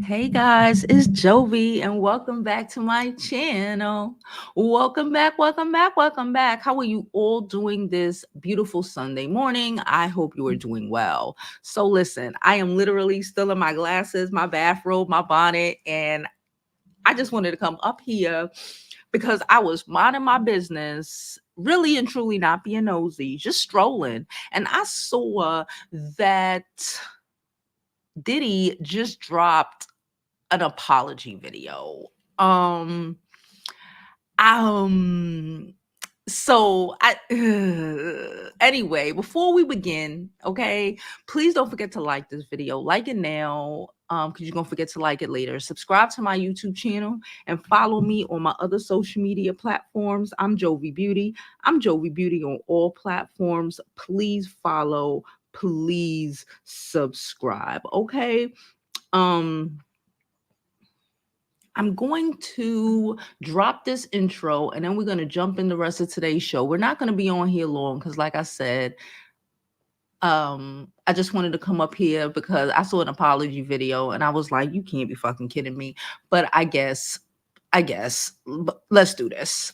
Hey guys, it's Jovi and welcome back to my channel. Welcome back, welcome back, welcome back. How are you all doing this beautiful Sunday morning? I hope you are doing well. So listen, I am literally still in my glasses, my bathrobe, my bonnet, and I just wanted to come up here because I was minding my business, really and truly not being nosy, just strolling, and I saw that Diddy just dropped an apology video. Um, um, so I anyway, before we begin, okay, please don't forget to like this video. Like it now. Because you're gonna forget to like it later. Subscribe to my YouTube channel and follow me on my other social media platforms. I'm Jovi Beauty. I'm Jovi Beauty on all platforms. Please follow, please subscribe. Okay. Um I'm going to drop this intro and then we're going to jump in the rest of today's show. We're not going to be on here long because, like I said, I just wanted to come up here because I saw an apology video and I was like, you can't be fucking kidding me. But I guess, let's do this.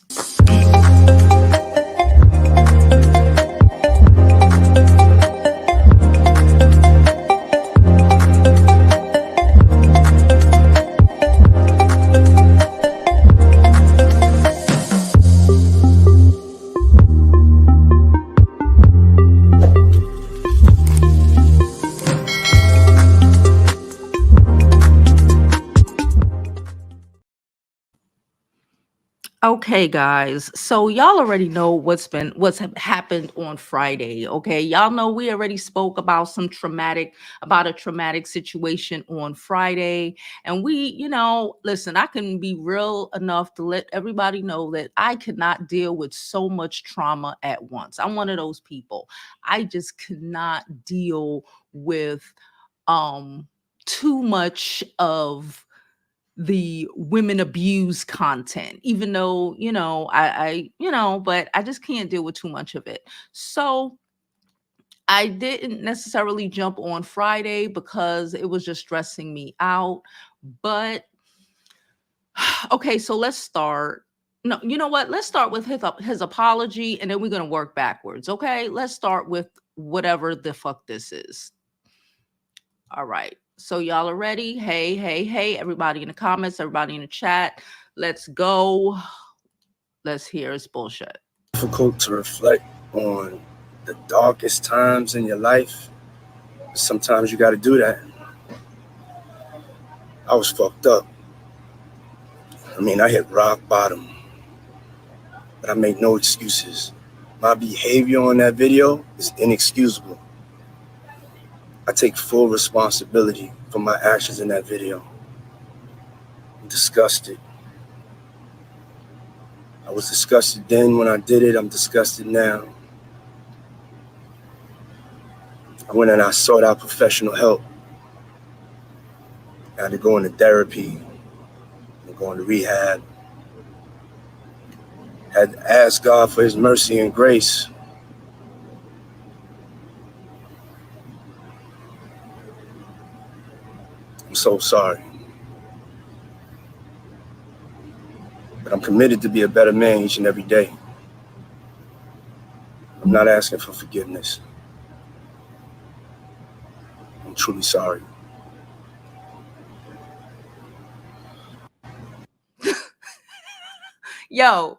Okay, guys. So y'all already know what's happened on Friday. Okay, y'all know we already spoke about a traumatic situation on Friday, and listen. I can be real enough to let everybody know that I cannot deal with so much trauma at once. I'm one of those people. I just cannot deal with um too much of the women abuse content, even though but I just can't deal with too much of it. So I didn't necessarily jump on Friday because it was just stressing me out. But okay, so let's start. No, you know what? Let's start with his apology, and then we're gonna work backwards. Okay, let's start with whatever the fuck this is. All right. So y'all are ready? Hey, hey, hey, everybody in the comments, everybody in the chat. Let's go. Let's hear his bullshit. Difficult to reflect on the darkest times in your life. Sometimes you got to do that. I was fucked up. I hit rock bottom, but I make no excuses. My behavior on that video is inexcusable. I take full responsibility for my actions in that video. I'm disgusted. I was disgusted then when I did it. I'm disgusted now. I went and I sought out professional help. I had to go into therapy and go into rehab. Had to ask God for his mercy and grace. I'm so sorry. But I'm committed to be a better man each and every day. I'm not asking for forgiveness. I'm truly sorry. Yo,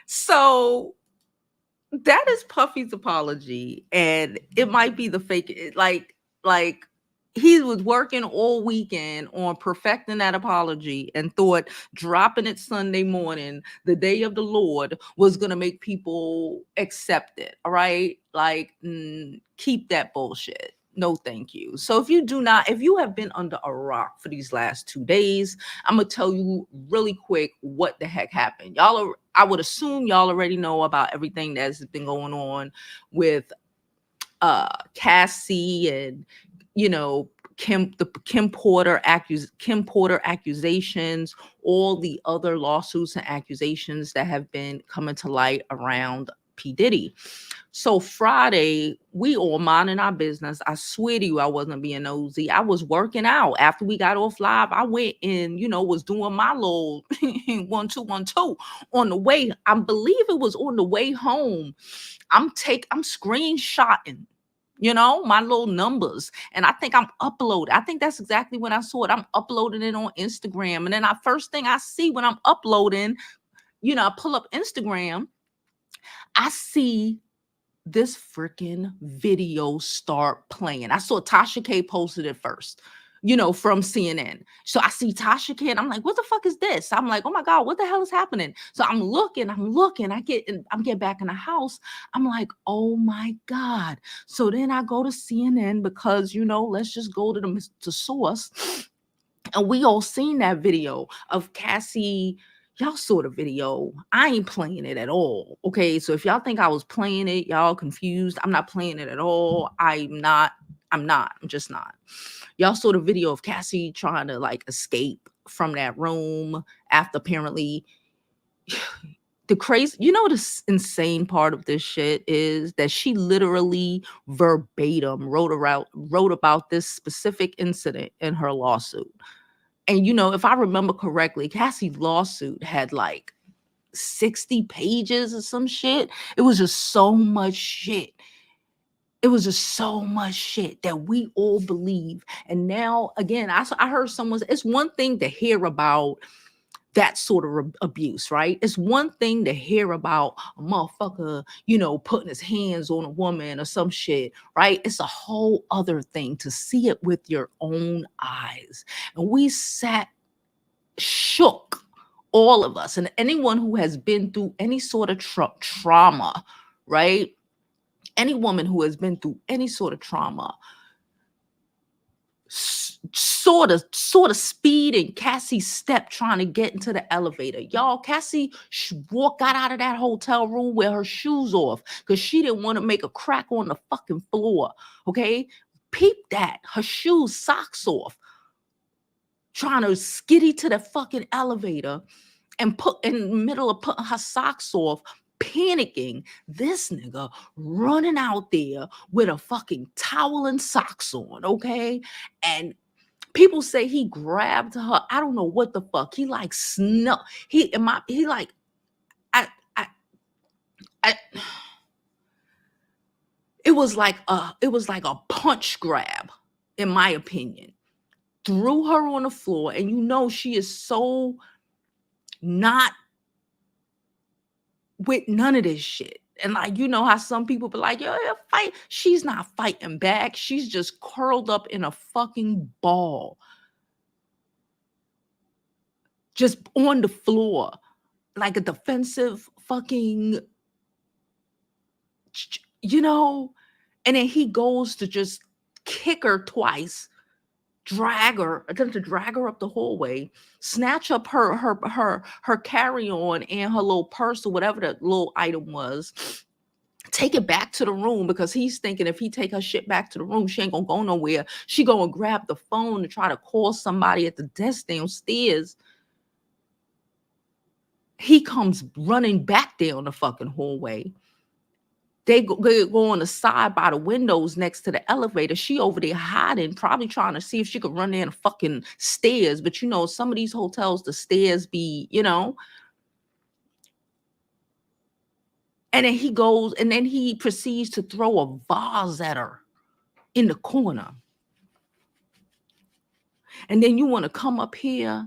so that is Puffy's apology, and it might be the fake. Like he was working all weekend on perfecting that apology and thought dropping it Sunday morning, the day of the Lord, was gonna make people accept it. All right, like keep that bullshit. No, thank you. So if you have been under a rock for these last 2 days, I'm gonna tell you really quick what the heck happened. I would assume y'all already know about everything that's been going on with Cassie and Kim Porter accusations, all the other lawsuits and accusations that have been coming to light around P. Diddy. So Friday, we all minding our business. I swear to you, I wasn't being nosy. I was working out. After we got off live, I went and, was doing my little 1 2 1 2 on the way. I believe it was on the way home. I'm screenshotting, my little numbers. And I think I'm uploading. I think that's exactly when I saw it. I'm uploading it on Instagram. And then first thing I see when I'm uploading, I pull up Instagram, I see this freaking video start playing. I saw Tasha K posted it first, from CNN. So I see Tasha K and I'm like, what the fuck is this? I'm like, oh my God, what the hell is happening? So I'm looking, I'm getting back in the house. I'm like, oh my God. So then I go to CNN because, let's just go to the source. And we all seen that video of Cassie. Y'all saw the video. I ain't playing it at all. Okay. So if y'all think I was playing it, y'all confused. I'm not playing it at all. I'm just not. Y'all saw the video of Cassie trying to like escape from that room after apparently the crazy, the insane part of this shit is that she literally verbatim wrote about this specific incident in her lawsuit. And if I remember correctly, Cassie's lawsuit had like 60 pages or some shit. It was just so much shit. It was just so much shit that we all believe. And now, again, I heard someone say, it's one thing to hear about that sort of abuse, right? It's one thing to hear about a motherfucker, putting his hands on a woman or some shit, right? It's a whole other thing to see it with your own eyes. And we sat shook, all of us, and anyone who has been through any sort of trauma, right? Any woman who has been through any sort of trauma, sort of speeding Cassie's step trying to get into the elevator. Y'all, Cassie got out of that hotel room with her shoes off because she didn't want to make a crack on the fucking floor. Okay, peep that. Her shoes, socks off, trying to skiddy to the fucking elevator and put in the middle of putting her socks off, panicking. This nigga running out there with a fucking towel and socks on, okay? And people say he grabbed her. I don't know what the fuck. He like snuck. He like I it was like a punch grab, in my opinion. Threw her on the floor, and she is so not with none of this shit. And like, how some people be like, yo, fight. She's not fighting back. She's just curled up in a fucking ball. Just on the floor. Like a defensive fucking, and then he goes to just kick her twice, attempt to drag her up the hallway, snatch up her carry-on and her little purse or whatever that little item was, take it back to the room because he's thinking if he take her shit back to the room, she ain't gonna go nowhere. She gonna grab the phone to try to call somebody at the desk downstairs. He comes running back down the fucking hallway. They go on the side by the windows next to the elevator. She over there hiding, probably trying to see if she could run down the fucking stairs. But some of these hotels, the stairs be, And then he goes, and then he proceeds to throw a vase at her in the corner. And then you want to come up here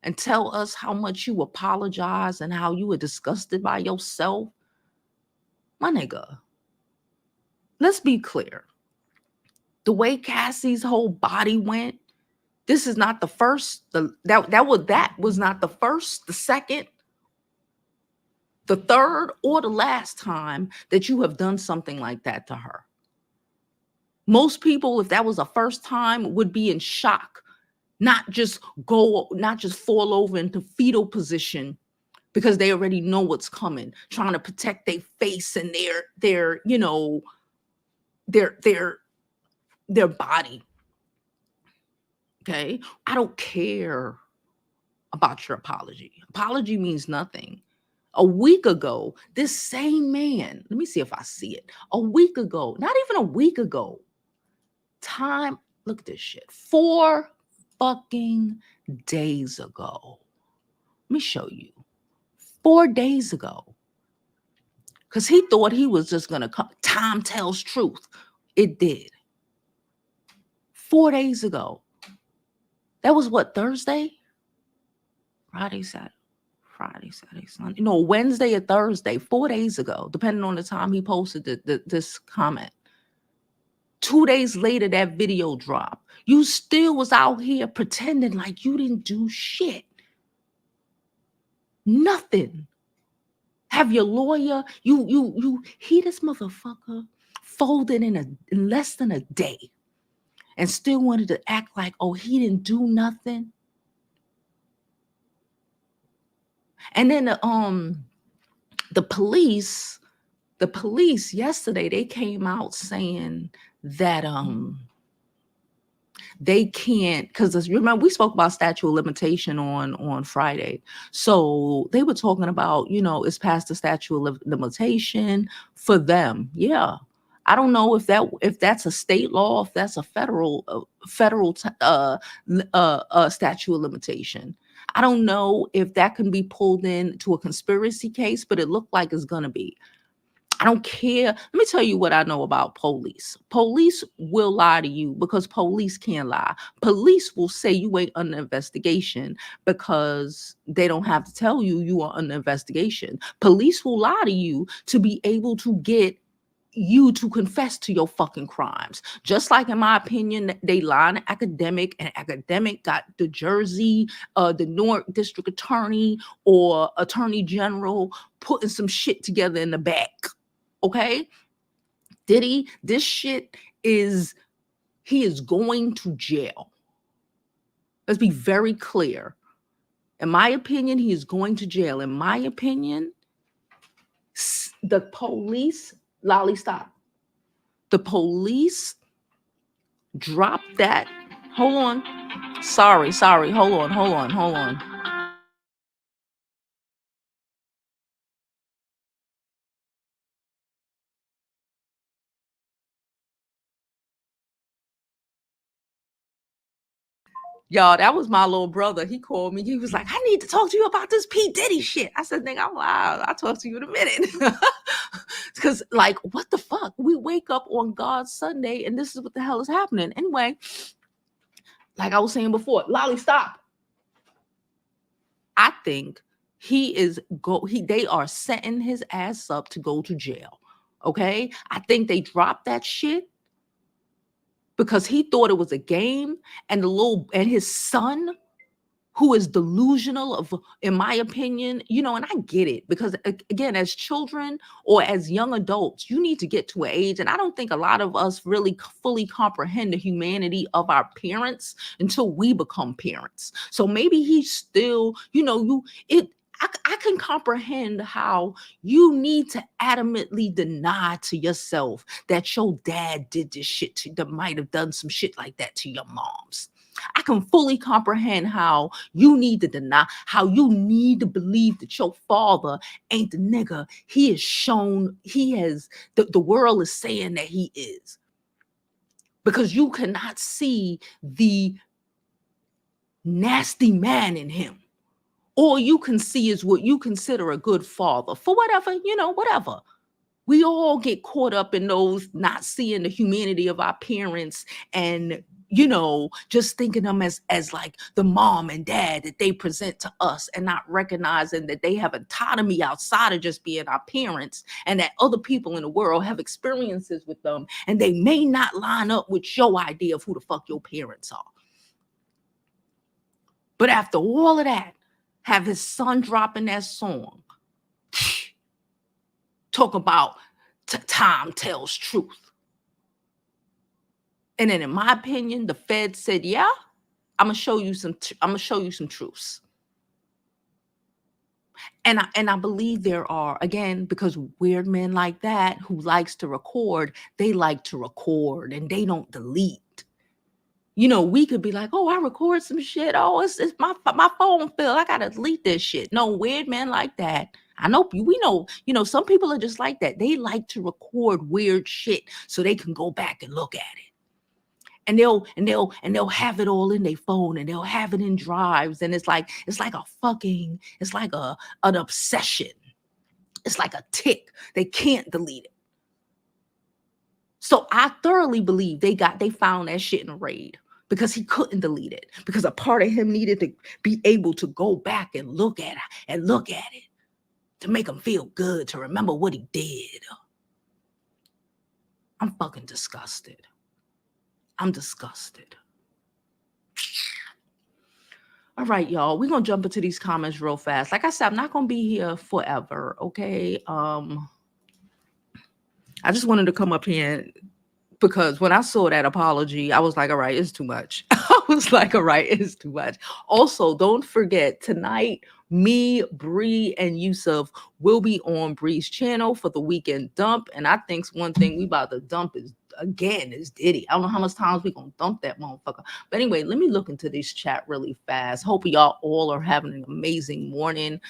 and tell us how much you apologize and how you were disgusted by yourself? My nigga, let's be clear. The way Cassie's whole body went, this is not the first. That was not the first, the second, the third, or the last time that you have done something like that to her. Most people, if that was the first time, would be in shock, not just fall over into fetal position because they already know what's coming, trying to protect their face and their body. Okay, I don't care about your apology. Apology means nothing. A week ago, this same man, let me see if I see it. A week ago, not even a week ago, look at this shit. 4 fucking days ago. Let me show you. 4 days ago. Because he thought he was just going to come. Time tells truth. It did. 4 days ago. That was what, Thursday? Friday, Saturday, Sunday. No, Wednesday or Thursday, 4 days ago, depending on the time he posted this comment. 2 days later, that video dropped. You still was out here pretending like you didn't do shit. Nothing. Have your lawyer, he this motherfucker folded in less than a day and still wanted to act like, oh, he didn't do nothing. And then the police yesterday, they came out saying that they can't, because remember we spoke about statute of limitation on Friday. So they were talking about, it's past the statute of limitation for them. Yeah. I don't know if that's a state law, if that's a federal statute of limitation. I don't know if that can be pulled in to a conspiracy case, but it looked like it's gonna be. I don't care. Let me tell you what I know about police. Police will lie to you because police can't lie. Police will say you ain't under investigation because they don't have to tell you you are under investigation. Police will lie to you to be able to get you to confess to your fucking crimes. Just like, in my opinion, they lie to academic, and academic got the Jersey, the Newark district attorney or attorney general putting some shit together in the back. Okay, Diddy, this shit he is going to jail. Let's be very clear. In my opinion, he is going to jail. In my opinion, the police, Lolly, stop. The police dropped that. Hold on. Sorry. Hold on. Y'all, that was my little brother. He called me. He was like, I need to talk to you about this P. Diddy shit. I said, nigga, I'll talk to you in a minute. Because, like, what the fuck? We wake up on God's Sunday and this is what the hell is happening. Anyway, like I was saying before, Lolly, stop. I think they are setting his ass up to go to jail. Okay? I think they dropped that shit because he thought it was a game, and his son, who is delusional in my opinion, and I get it, because again, as children or as young adults, you need to get to an age, and I don't think a lot of us really fully comprehend the humanity of our parents until we become parents. So maybe he's still, I can comprehend how you need to adamantly deny to yourself that your dad did this shit that might have done some shit like that to your moms. I can fully comprehend how you need to deny, how you need to believe that your father ain't the nigga the world is saying that he is. Because you cannot see the nasty man in him. All you can see is what you consider a good father for whatever, whatever. We all get caught up in those not seeing the humanity of our parents and, just thinking them as like the mom and dad that they present to us, and not recognizing that they have autonomy outside of just being our parents, and that other people in the world have experiences with them, and they may not line up with your idea of who the fuck your parents are. But after all of that, have his son dropping that song. Talk about time tells truth. And then, in my opinion, the Fed said, "Yeah, I'm gonna show you some truths." And I believe there are, again, because weird men like that who likes to record, they like to record and they don't delete. We could be like, oh, I record some shit. Oh, it's my phone filled. I gotta delete this shit. No, weird men like that. I know we know, some people are just like that. They like to record weird shit so they can go back and look at it. And they'll have it all in their phone, and they'll have it in drives. And it's like an obsession. It's like a tick. They can't delete it. So I thoroughly believe they found that shit in a raid because he couldn't delete it, because a part of him needed to be able to go back and look at it to make him feel good, to remember what he did. I'm fucking disgusted. I'm disgusted. All right, y'all. We're gonna jump into these comments real fast. Like I said, I'm not gonna be here forever. Okay. I just wanted to come up here because when I saw that apology, I was like, all right, it's too much. I was like, all right, it's too much. Also, don't forget, tonight, me, Bree, and Yusuf will be on Bree's channel for the weekend dump. And I think one thing we about to dump is Diddy. I don't know how much times we gonna dump that motherfucker. But anyway, let me look into this chat really fast. Hope y'all all are having an amazing morning.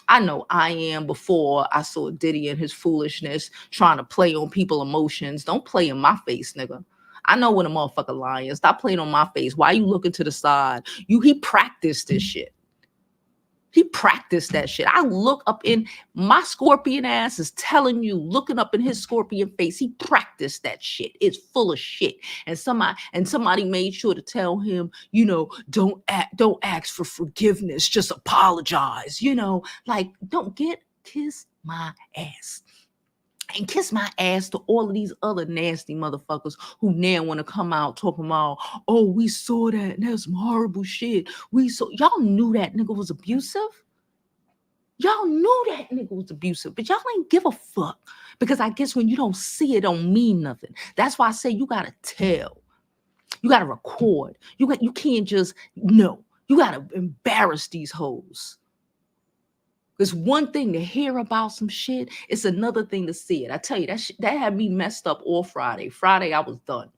I know I am. Before I saw Diddy and his foolishness trying to play on people's emotions. Don't play in my face, nigga. I know when a motherfucker lying. Stop playing on my face. Why you looking to the side? He practiced this shit. He practiced that shit. I look up in my scorpion ass is telling you, looking up in his scorpion face, he practiced that shit. It's full of shit. And somebody made sure to tell him, don't ask for forgiveness, just apologize, like don't kiss my ass. And kiss my ass to all of these other nasty motherfuckers who now want to come out talking about, oh, we saw that and that's some horrible shit. Y'all knew that nigga was abusive. Y'all knew that nigga was abusive, but y'all ain't give a fuck. Because I guess when you don't see it, don't mean nothing. That's why I say you gotta tell. You gotta record. You can't just no. You gotta embarrass these hoes. It's one thing to hear about some shit. It's another thing to see it. I tell you, that had me messed up all Friday. Friday, I was done.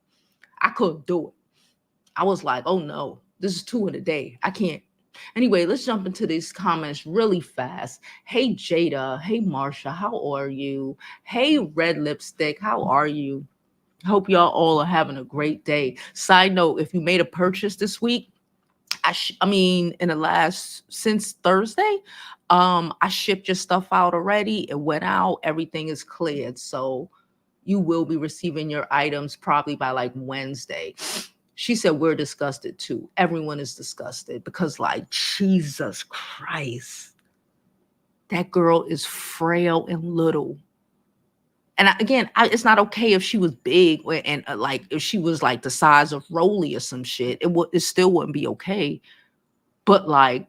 I couldn't do it. I was like, oh no, this is 2 in a day. I can't. Anyway, let's jump into these comments really fast. Hey, Jada. Hey, Marsha. How are you? Hey, Red Lipstick. How are you? Hope y'all all are having a great day. Side note, if you made a purchase this week, since Thursday, I shipped your stuff out already. It went out. Everything is cleared. So you will be receiving your items probably by like Wednesday. She said, we're disgusted too. Everyone is disgusted because like, Jesus Christ, that girl is frail and little. And it's not okay if she was big and like if she was like the size of Rolly or some shit. It still wouldn't be okay. But like,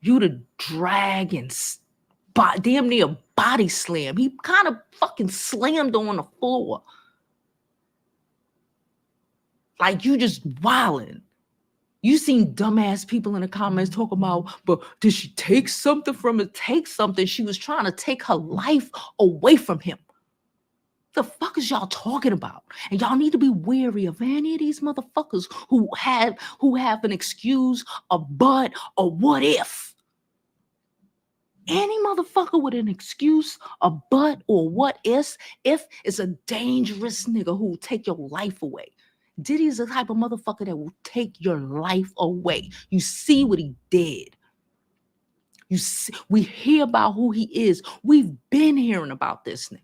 you to drag and damn near body slam. He kind of fucking slammed on the floor. Like you just wilding. You seen dumbass people in the comments talking about, but did she take something from it? Take something. She was trying to take her life away from him. The fuck is y'all talking about? And y'all need to be wary of any of these motherfuckers who have an excuse, a but, or what if. Any motherfucker with an excuse, a but, or what if is a dangerous nigga who will take your life away. Diddy's the type of motherfucker that will take your life away. You see what he did. We hear about who he is. We've been hearing about this nigga.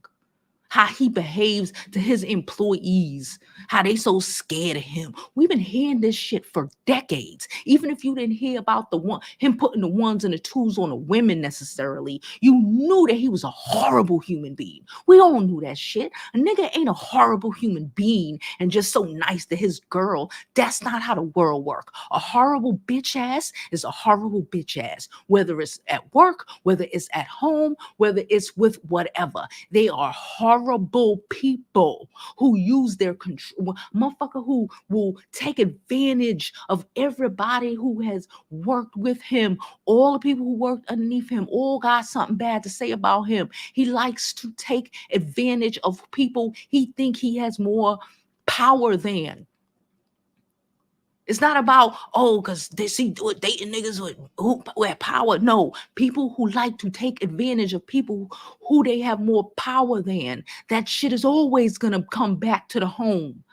How he behaves to his employees, how they so scared of him. We've been hearing this shit for decades. Even if you didn't hear about him putting the ones and the twos on the women necessarily, you knew that he was a horrible human being. We all knew that shit. A nigga ain't a horrible human being and just so nice to his girl. That's not how the world works. A horrible bitch ass is a horrible bitch ass. Whether it's at work, whether it's at home, whether it's with whatever. They are horrible people who use their control, motherfucker who will take advantage of everybody who has worked with him. All the people who worked underneath him all got something bad to say about him. He likes to take advantage of people he think he has more power than. It's not about, oh, because they see dating niggas who have power. No, people who like to take advantage of people who they have more power than. That shit is always gonna come back to the home.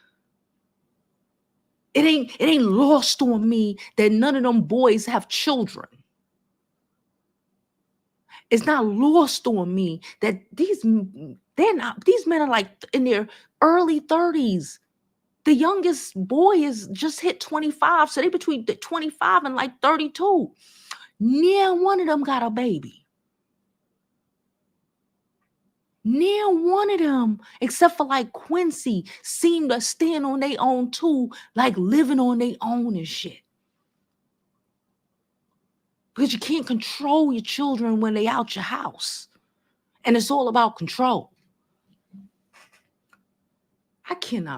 It ain't lost on me that none of them boys have children. It's not lost on me that these men are like in their early 30s. The youngest boy is just hit 25, so they between the 25 and like 32. Near one of them got a baby. Near one of them, except for like Quincy, seem to stand on their own too, like living on their own and shit. Because you can't control your children when they out your house. And it's all about control. I can't.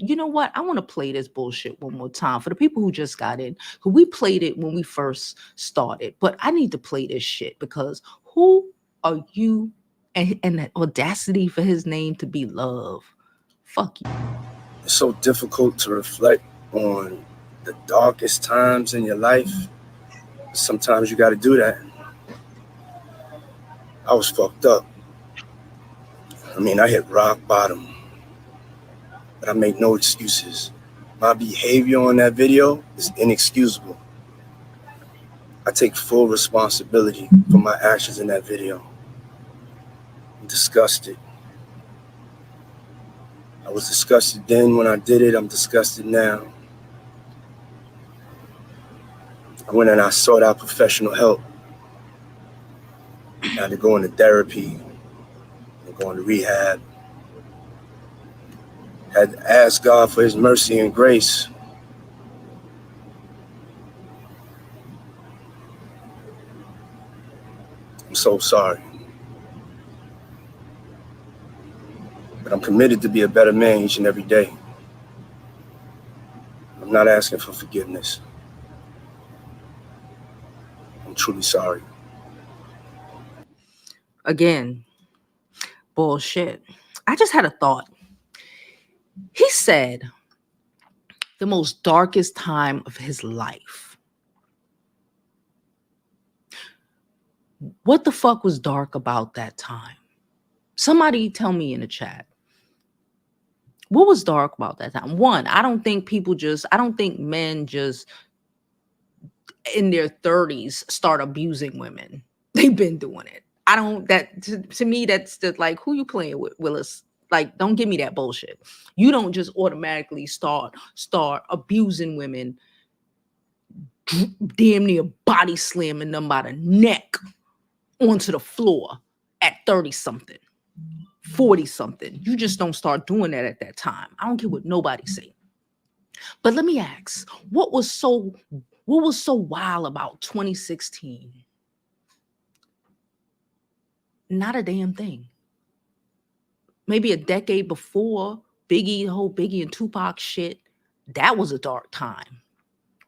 You know what? I want to play this bullshit one more time for the people who just got in. Because we played it when we first started. But I need to play this shit because who are you and that audacity for his name to be Love? Fuck you. It's so difficult to reflect on the darkest times in your life. Sometimes you got to do that. I was fucked up. I mean, I hit rock bottom, but I make no excuses. My behavior on that video is inexcusable. I take full responsibility for my actions in that video. I'm disgusted. I was disgusted then when I did it. I'm disgusted now. I went and I sought out professional help. I had to go into therapy, going to rehab. Had to ask God for his mercy and grace. I'm so sorry. But I'm committed to be a better man each and every day. I'm not asking for forgiveness. I'm truly sorry. Again, bullshit. I just had a thought. He said the most darkest time of his life. What the fuck was dark about that time? Somebody tell me in the chat. What was dark about that time? One, I don't think men just in their 30s start abusing women. They've been doing it. To me, that's just like, who you playing with, Willis? Like, don't give me that bullshit. You don't just automatically start abusing women, damn near body slamming them by the neck onto the floor at 30 something, 40 something. You just don't start doing that at that time. I don't care what nobody say. But let me ask, what was so wild about 2016? Not a damn thing. Maybe a decade before Biggie, the whole Biggie and Tupac shit, that was a dark time,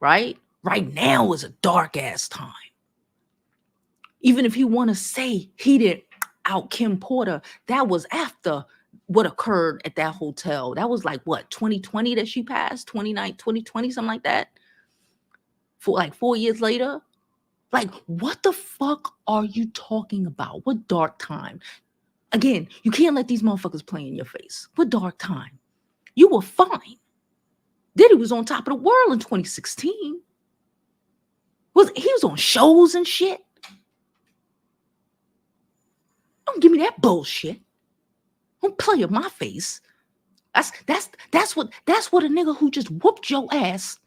right? Right now is a dark ass time. Even if you want to say he didn't out Kim Porter, that was after what occurred at that hotel. That was like what, 2020 that she passed, 2020, something like that. For like 4 years later. Like, what the fuck are you talking about? What dark time? Again, you can't let these motherfuckers play in your face. What dark time? You were fine. Diddy was on top of the world in 2016. He was on shows and shit. Don't give me that bullshit. Don't play in my face. That's what a nigga who just whooped your ass.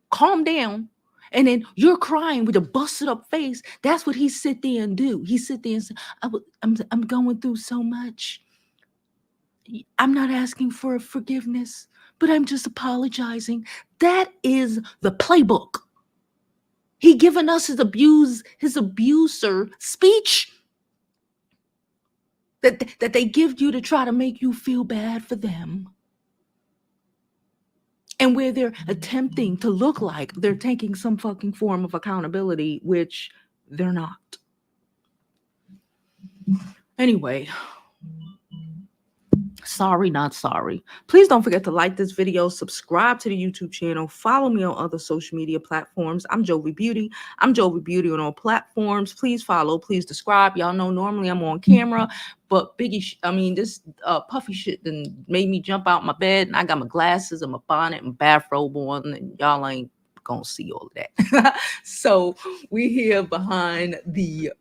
Calm down. And then you're crying with a busted up face. That's what he sit there and do. He sit there and say, I'm going through so much. I'm not asking for forgiveness, but I'm just apologizing. That is the playbook. He given us his abuser speech that they give you to try to make you feel bad for them. And where they're attempting to look like they're taking some fucking form of accountability, which they're not. Anyway, Sorry, not sorry. Please don't forget to like this video, subscribe to the YouTube channel, follow me on other social media platforms. I'm Jovi Beauty. I'm Jovi Beauty on all platforms. Please follow, please subscribe. Y'all know normally I'm on camera, but this puffy shit then made me jump out my bed, and I got my glasses and my bonnet and bathrobe on, and y'all ain't gonna see all of that. So we here behind the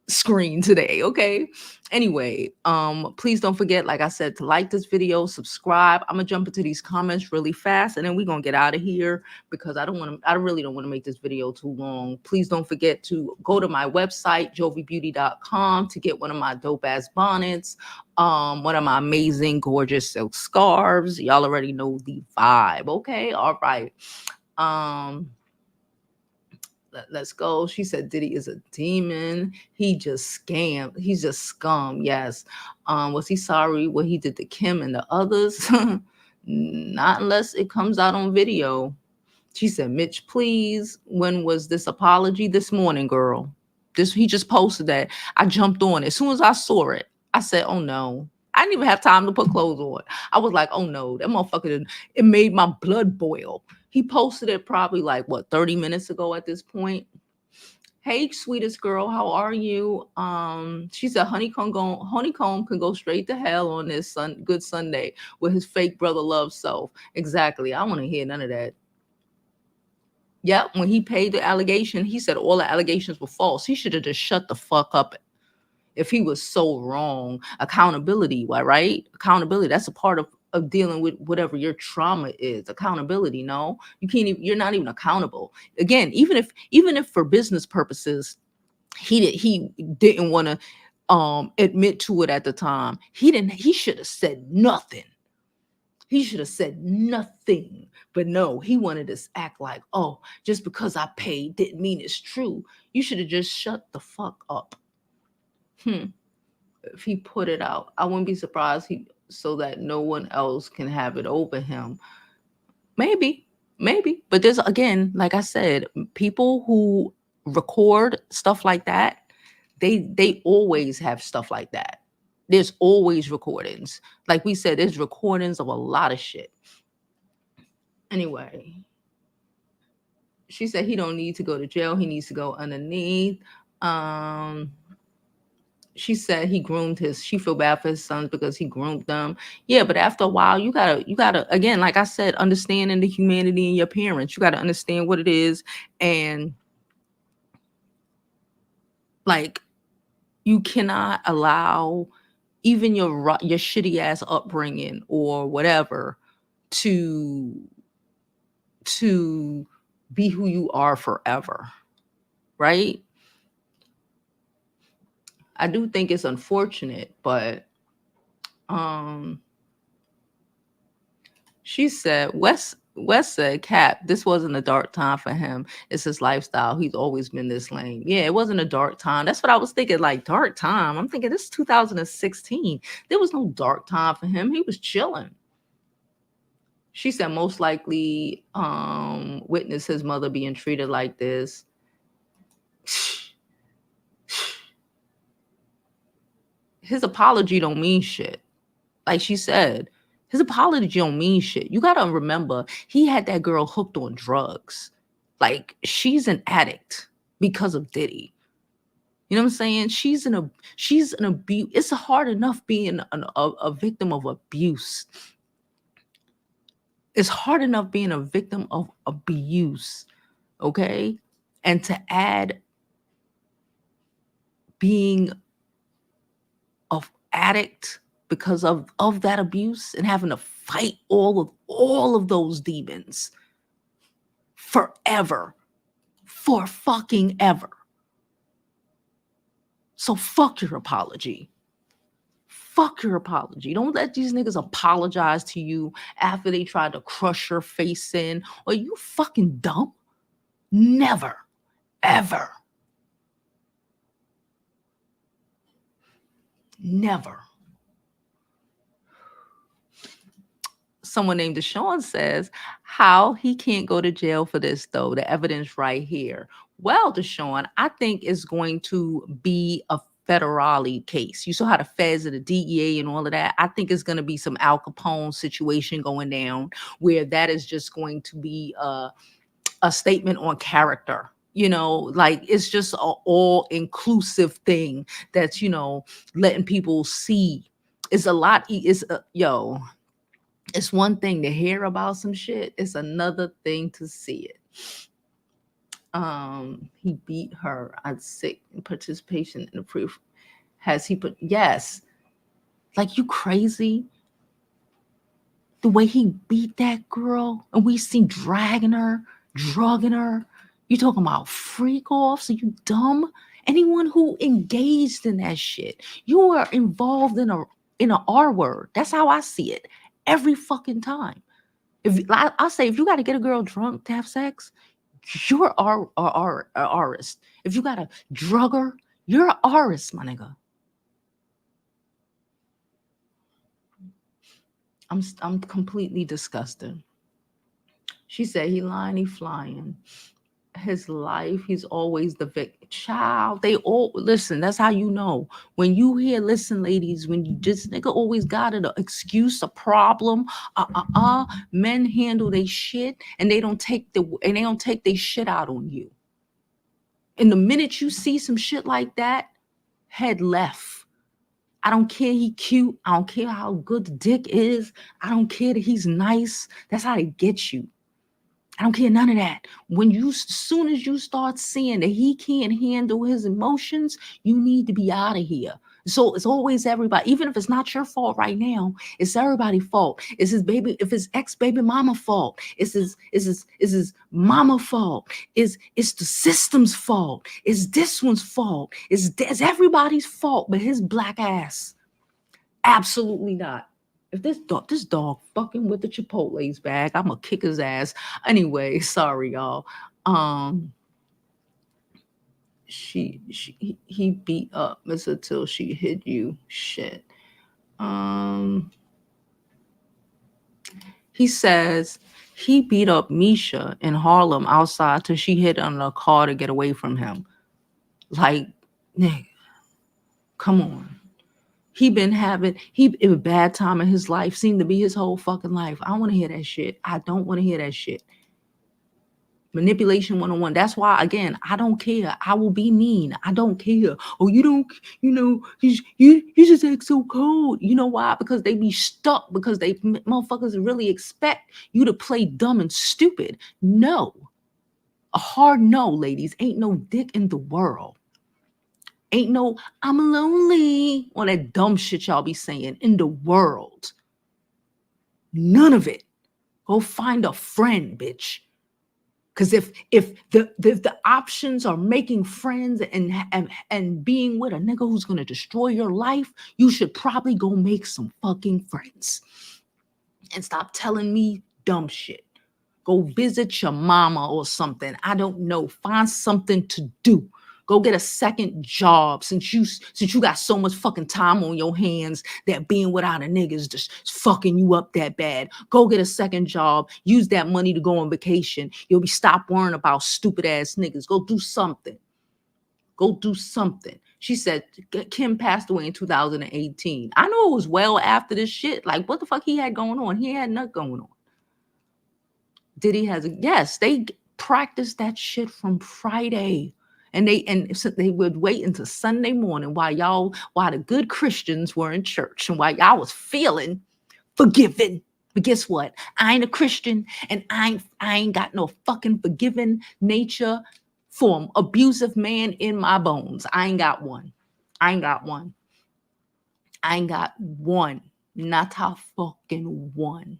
screen today, okay? Anyway, please don't forget, like I said, to like this video, subscribe. I'm gonna jump into these comments really fast, and then we're gonna get out of here because I really don't want to make this video too long. Please don't forget to go to my website, jovibeauty.com, to get one of my dope ass bonnets, one of my amazing gorgeous silk scarves. Y'all already know the vibe, okay? All right. Let's go. She said Diddy is a demon. He just scammed. He's just scum. Yes. Was he sorry what he did to Kim and the others? Not unless it comes out on video. She said, Mitch, please. When was this apology? This morning, girl. He just posted that. I jumped on it. As soon as I saw it, I said, oh no. I didn't even have time to put clothes on. I was like, oh no, that motherfucker, it made my blood boil. He posted it probably like, 30 minutes ago at this point. Hey, sweetest girl, how are you? She said honeycomb can go straight to hell on this good Sunday with his fake brother love self. Exactly. I want to hear none of that. Yep, when he paid the allegation, he said all the allegations were false. He should have just shut the fuck up if he was so wrong. Accountability, right? Accountability, that's a part of dealing with whatever your trauma is. Accountability, no, you can't even, you're not even accountable. Again, even if for business purposes, he didn't want to admit to it at the time. He should have said nothing. He should have said nothing. But no, he wanted to act like, oh, just because I paid didn't mean it's true. You should have just shut the fuck up. If he put it out, I wouldn't be surprised so that no one else can have it over him. Maybe. But there's, again, like I said, people who record stuff like that, they always have stuff like that. There's always recordings. Like we said, there's recordings of a lot of shit. Anyway, she said he don't need to go to jail. He needs to go underneath. She said she feel bad for his sons because he groomed them. Yeah, but after a while, you gotta, again, like I said, understanding the humanity in your parents. You gotta understand what it is. And like, you cannot allow even your shitty ass upbringing or whatever to be who you are forever. Right? I do think it's unfortunate, but she said West said, Cap, this wasn't a dark time for him. It's his lifestyle. He's always been this lame. Yeah, it wasn't a dark time. That's what I was thinking, like, dark time. I'm thinking this is 2016. There was no dark time for him. He was chilling. She said most likely witnessed his mother being treated like this. His apology don't mean shit. Like she said, his apology don't mean shit. You gotta remember, he had that girl hooked on drugs. Like, she's an addict because of Diddy. You know what I'm saying? She's an abuse. It's hard enough being a victim of abuse. It's hard enough being a victim of abuse, okay? And to add being an addict because of that abuse and having to fight all of those demons forever, for fucking ever. So fuck your apology. Fuck your apology. Don't let these niggas apologize to you after they tried to crush your face in. Are you fucking dumb? Never, ever. Never. Someone named Deshaun says, how he can't go to jail for this, though. The evidence right here. Well, Deshaun, I think it's going to be a federale case. You saw how the feds and the DEA and all of that. I think it's going to be some Al Capone situation going down where that is just going to be a statement on character. Like it's just a all inclusive thing that's, letting people see. It's a lot. Yo, it's one thing to hear about some shit. It's another thing to see it. He beat her on sick participation in the proof. Has he put yes? Like you crazy? The way he beat that girl, and we seen dragging her, drugging her. You talking about freak offs? Are you dumb? Anyone who engaged in that shit, you are involved in a R word. That's how I see it every fucking time. If I say if you got to get a girl drunk to have sex, you're a artist. If you got to drug her, you're an artist, my nigga. I'm completely disgusted. She said he lying, he flying. His life, he's always the victim. Child, they all listen. That's how you know. When you hear, listen, ladies, when you just nigga always got an excuse, a problem. Men handle they shit and they don't take their shit out on you. And the minute you see some shit like that, head left. I don't care he cute. I don't care how good the dick is. I don't care that he's nice. That's how they get you. I don't care none of that. Soon as you start seeing that he can't handle his emotions, you need to be out of here. So it's always everybody, even if it's not your fault right now, it's everybody's fault. It's his baby, if his ex-baby mama fault, it's his mama fault. It's the system's fault. It's this one's fault. It's everybody's fault, but his black ass. Absolutely not. If this dog fucking with the Chipotle's bag, I'm gonna kick his ass. Anyway, sorry y'all. He beat up Miss until she hit you. Shit. He says he beat up Misha in Harlem outside till she hit on a car to get away from him. Like, nigga, come on. He a bad time in his life, seemed to be his whole fucking life. I don't want to hear that shit. I don't want to hear that shit. Manipulation 101. That's why, again, I don't care. I will be mean. I don't care. Oh, you don't, you just act so cold. You know why? Because they be stuck because they motherfuckers really expect you to play dumb and stupid. No. A hard no, ladies. Ain't no dick in the world. Ain't no, I'm lonely, all that dumb shit y'all be saying in the world. None of it. Go find a friend, bitch. Because if the options are making friends and being with a nigga who's gonna destroy your life, you should probably go make some fucking friends. And stop telling me dumb shit. Go visit your mama or something. I don't know. Find something to do. Go get a second job since you got so much fucking time on your hands that being without a nigga is just fucking you up that bad. Go get a second job. Use that money to go on vacation. You'll be stop worrying about stupid ass niggas. Go do something. Go do something. She said Kim passed away in 2018. I know it was well after this shit. Like what the fuck he had going on? He had nothing going on. Diddy yes, they practiced that shit from Friday. And they would wait until Sunday morning while the good Christians were in church and while y'all was feeling forgiven. But guess what? I ain't a Christian and I ain't got no fucking forgiving nature for an abusive man in my bones. I ain't got one. Not a fucking one.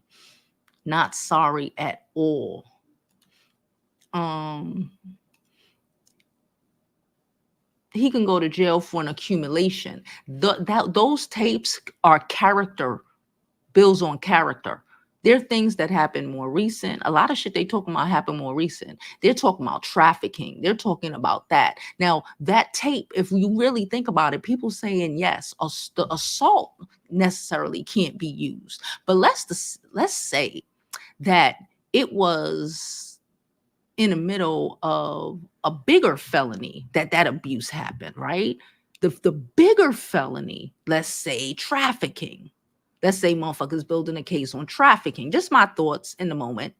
Not sorry at all. He can go to jail for an accumulation. Those tapes are character, bills on character. They're things that happen more recent. A lot of shit they talking about happened more recent. They're talking about trafficking. They're talking about that. Now, that tape, if you really think about it, people saying, yes, the assault necessarily can't be used. But let's say that it was in the middle of a bigger felony that abuse happened, right? The bigger felony, let's say trafficking. Let's say motherfuckers building a case on trafficking. Just my thoughts in the moment.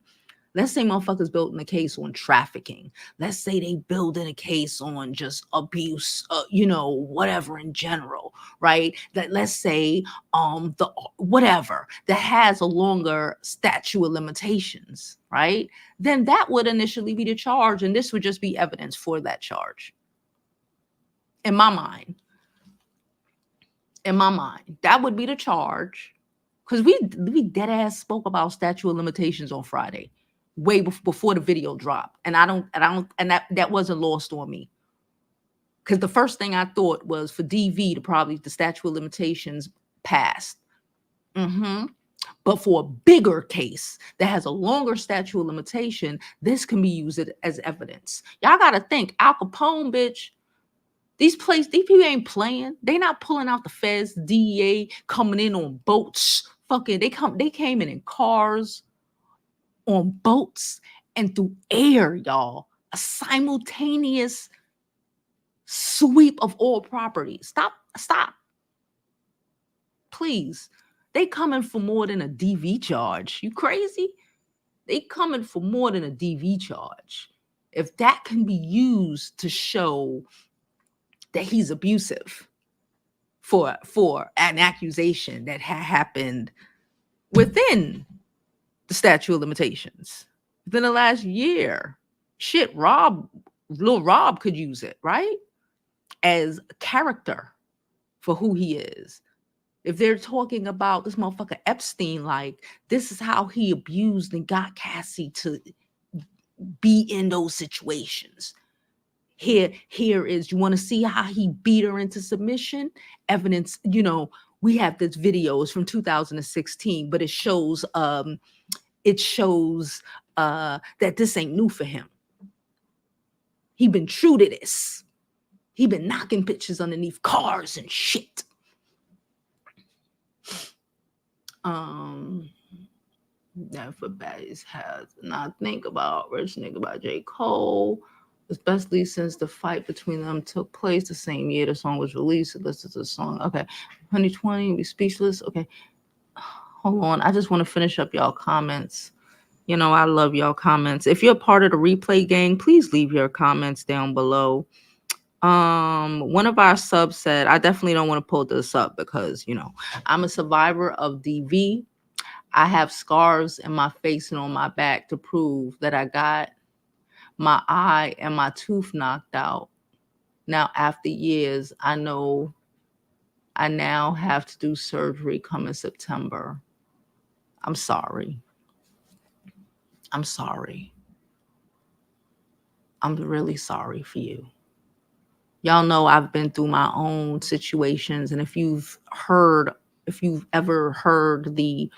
Let's say motherfuckers building a case on trafficking. Let's say they building a case on just abuse, whatever in general, right? That let's say the whatever that has a longer statute of limitations, right? Then that would initially be the charge, and this would just be evidence for that charge. In my mind, that would be the charge, because we dead ass spoke about statute of limitations on Friday, way before the video dropped, and that wasn't lost on me, because the first thing I thought was for DV to probably the statute of limitations passed. But for a bigger case that has a longer statute of limitation, this can be used as evidence. Y'all gotta think, Al Capone, bitch. These people ain't playing. They not pulling out the feds, DEA coming in on boats. Fucking, they came in cars, on boats, and through air, y'all. A simultaneous sweep of all property. Stop. Please. They coming for more than a DV charge. You crazy? They coming for more than a DV charge. If that can be used to show that he's abusive for an accusation that happened within the statute of limitations, within the last year, shit, Lil Rob could use it, right? As a character for who he is. If they're talking about this motherfucker Epstein, like, this is how he abused and got Cassie to be in those situations. Here is, you want to see how he beat her into submission? Evidence, we have this video, it's from 2016, but it shows that this ain't new for him. He been true to this. He been knocking bitches underneath cars and shit. Never Bass has not think about Rich Nigga by J. Cole, especially since the fight between them took place the same year the song was released. Listen to the song. Okay. 2020, be speechless. Okay. Hold on. I just want to finish up y'all comments. I love y'all comments. If you're part of the replay gang, please leave your comments down below. One of our subs said, I definitely don't want to pull this up because, I'm a survivor of DV. I have scars in my face and on my back to prove that I got my eye and my tooth knocked out. Now, after years, I know I now have to do surgery come in September. I'm sorry. I'm really sorry for you. Y'all know I've been through my own situations. And if you've ever heard the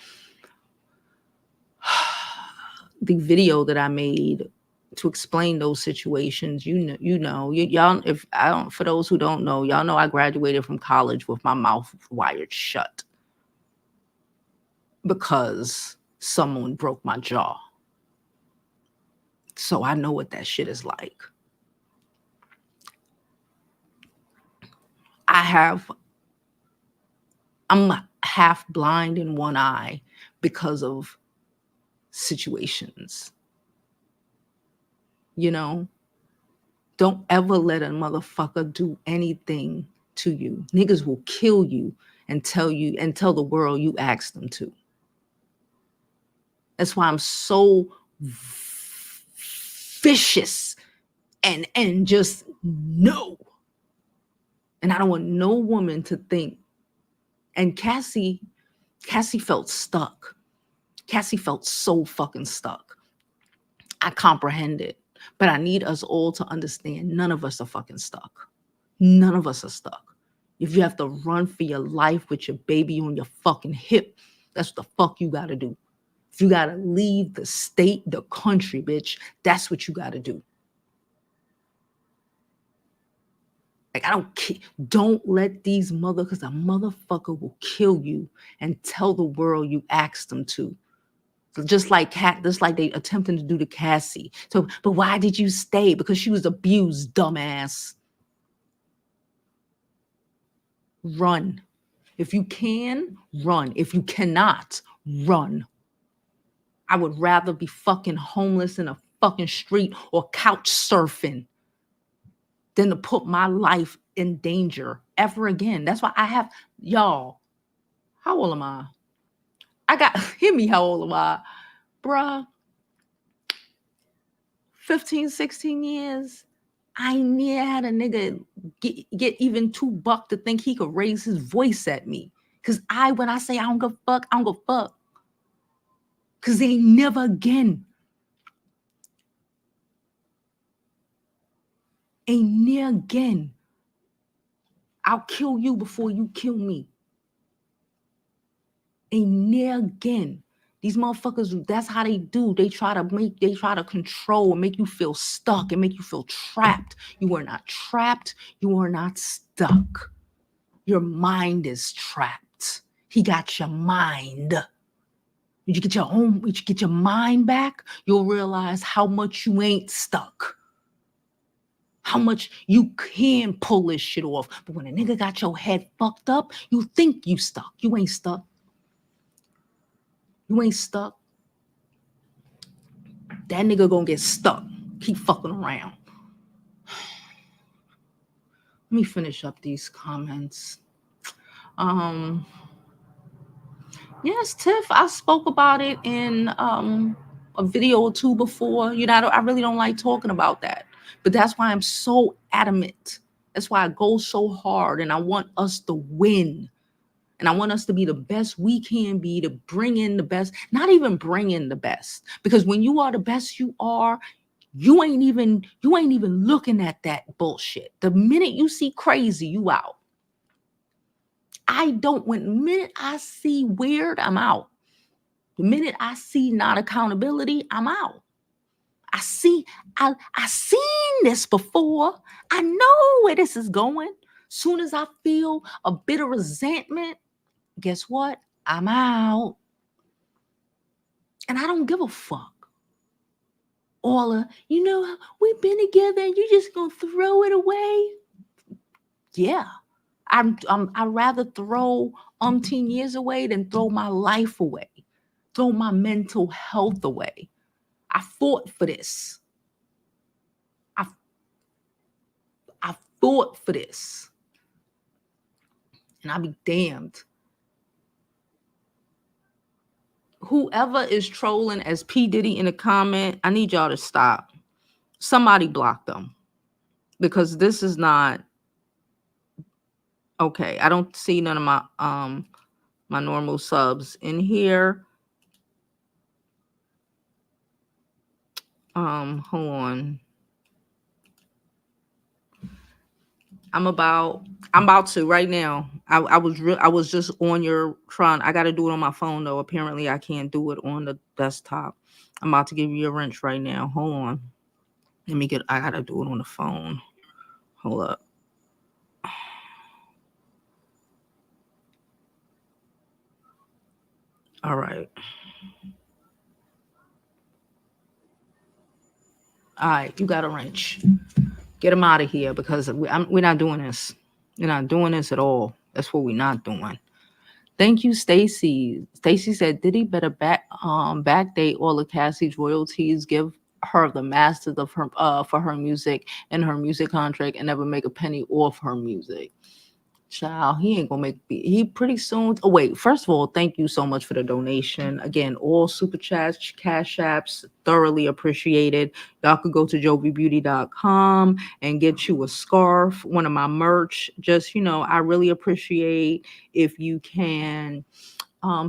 video that I made to explain those situations, for those who don't know, y'all know I graduated from college with my mouth wired shut because someone broke my jaw. So I know what that shit is like. I'm half blind in one eye because of situations. Don't ever let a motherfucker do anything to you. Niggas will kill you and tell the world you asked them to. That's why I'm so vicious and just no. And I don't want no woman to think. And Cassie felt stuck. Cassie felt so fucking stuck. I comprehend it. But I need us all to understand none of us are fucking stuck. None of us are stuck. If you have to run for your life with your baby on your fucking hip, that's what the fuck you gotta do. If you gotta leave the state, the country, bitch, that's what you gotta do. Like, I don't care. Don't let these because a motherfucker will kill you and tell the world you asked them to. Just like they attempting to do to Cassie. So, but why did you stay? Because she was abused, dumbass. run. If you can, run. If you cannot, run. I would rather be fucking homeless in a fucking street or couch surfing than to put my life in danger ever again. That's why I have, y'all, how old am I? Hear me, how old am I? Bruh, 15, 16 years. I never had a nigga get even $2 to think he could raise his voice at me. Cause when I say I don't give a fuck, I don't give a fuck. Cause they ain't never again. Ain't near again. I'll kill you before you kill me. Ain't near again. These motherfuckers, that's how they do. They try to control and make you feel stuck and make you feel trapped. You are not trapped. You are not stuck. Your mind is trapped. He got your mind. When you get your mind back, you'll realize how much you ain't stuck. How much you can pull this shit off. But when a nigga got your head fucked up, you think you stuck. You ain't stuck. You ain't stuck. That nigga gonna get stuck. Keep fucking around. Let me finish up these comments. Yes, Tiff, I spoke about it in a video or two before. You know, I really don't like talking about that. But that's why I'm so adamant. That's why I go so hard and I want us to win. And I want us to be the best we can be, to bring in the best, not even bring in the best. Because when you are the best you are, you ain't even looking at that bullshit. The minute you see crazy, you out. When the minute I see weird, I'm out. The minute I see not accountability, I'm out. I seen this before. I know where this is going. Soon as I feel a bit of resentment, guess what? I'm out. And I don't give a fuck. We've been together and you just gonna throw it away? Yeah. I'd rather throw umpteen years away than throw my life away, throw my mental health away. I fought for this. I fought for this. And I'll be damned. Whoever is trolling as P. Diddy in the comment, I need y'all to stop. Somebody block them. Because this is not okay. I don't see none of my normal subs in here. Hold on. I'm about to right now. I was just on your trying. I got to do it on my phone though. Apparently, I can't do it on the desktop. I'm about to give you a wrench right now. Hold on. I got to do it on the phone. Hold up. All right. All right. You got a wrench. Get him out of here because we're not doing this. We're not doing this at all. That's what we're not doing. Thank you, Stacy. Stacy said Diddy better backdate all of Cassie's royalties, give her the masters of her for her music and her music contract, and never make a penny off her music. Child, he ain't gonna he pretty soon. Oh wait, first of all, thank you so much for the donation. Again, all super chats, cash apps, thoroughly appreciated. Y'all could go to jovibeauty.com and get you a scarf, one of my merch. Just, I really appreciate if you can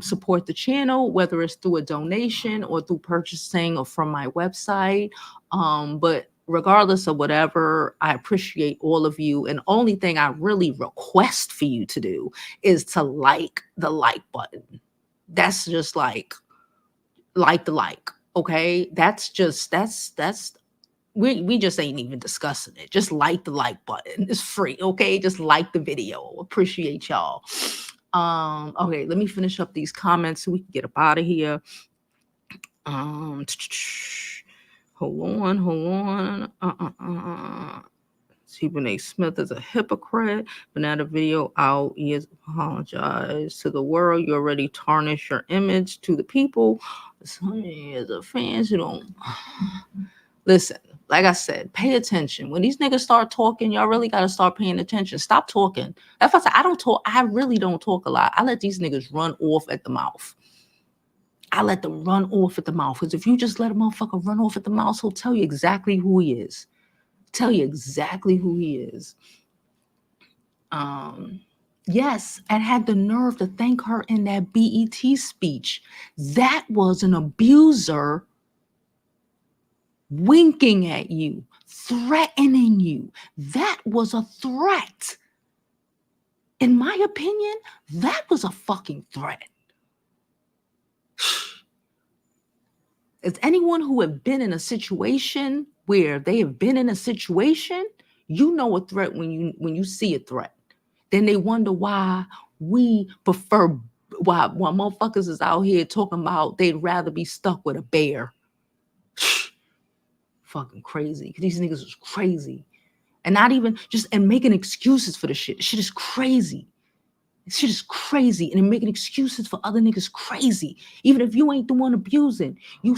support the channel, whether it's through a donation or through purchasing or from my website. But regardless of whatever, I appreciate all of you. And only thing I really request for you to do is to like the like button. That's just like the like. Okay. That's we just ain't even discussing it. Just like the like button. It's free. Okay. Just like the video. Appreciate y'all. Okay, let me finish up these comments so we can get up out of here. Hold on. Stephen A. Smith is a hypocrite. But now the video out, he has apologized to the world. You already tarnished your image to the people. Some as a fans who don't listen. Like I said, pay attention. When these niggas start talking, y'all really gotta start paying attention. Stop talking. That's why I say I don't talk. I really don't talk a lot. I let these niggas run off at the mouth. I let them run off at the mouth. Because if you just let a motherfucker run off at the mouth, he'll tell you exactly who he is. Tell you exactly who he is. Yes, and had the nerve to thank her in that BET speech. That was an abuser winking at you, threatening you. That was a threat. In my opinion, that was a fucking threat. As anyone who have been in a situation where they have been in a situation, you know a threat when you see a threat. Then they wonder why we prefer why motherfuckers is out here talking about they'd rather be stuck with a bear. Fucking crazy. These niggas is crazy. And not even just and making excuses for the shit. Shit is crazy. Shit is crazy. And they're making excuses for other niggas crazy. Even if you ain't the one abusing, you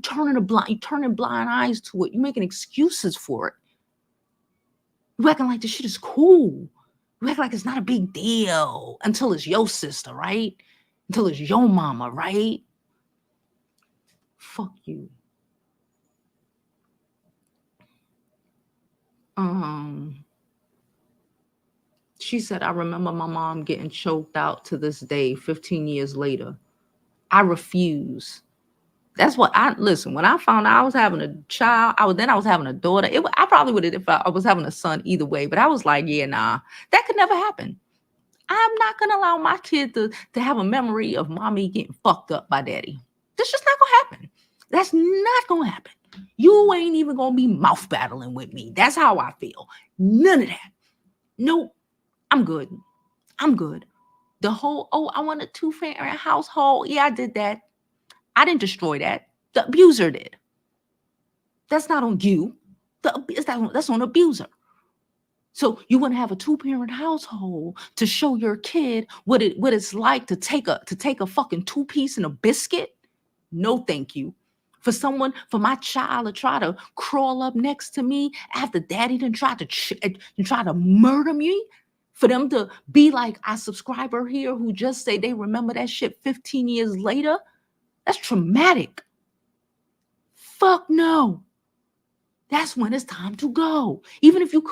turning blind eyes to it. You making excuses for it. You acting like this shit is cool. You act like it's not a big deal until it's your sister, right? Until it's your mama, right? Fuck you. She said, I remember my mom getting choked out to this day, 15 years later. I refuse. That's what listen, when I found out I was having a child, I was having a daughter. I probably would have if I was having a son either way, but I was like, yeah, nah, that could never happen. I'm not going to allow my kid to have a memory of mommy getting fucked up by daddy. That's just not going to happen. That's not going to happen. You ain't even going to be mouth battling with me. That's how I feel. None of that. Nope. I'm good. I'm good. The whole, I want a 2-parent household. Yeah, I did that. I didn't destroy that. The abuser did. That's not on you. That's on the abuser. So you want to have a 2-parent household to show your kid what it's like to take a fucking 2-piece and a biscuit? No, thank you. For my child to try to crawl up next to me after daddy done tried to murder me, for them to be like a subscriber here who just say they remember that shit 15 years later, that's traumatic. Fuck no. That's when it's time to go. Even if you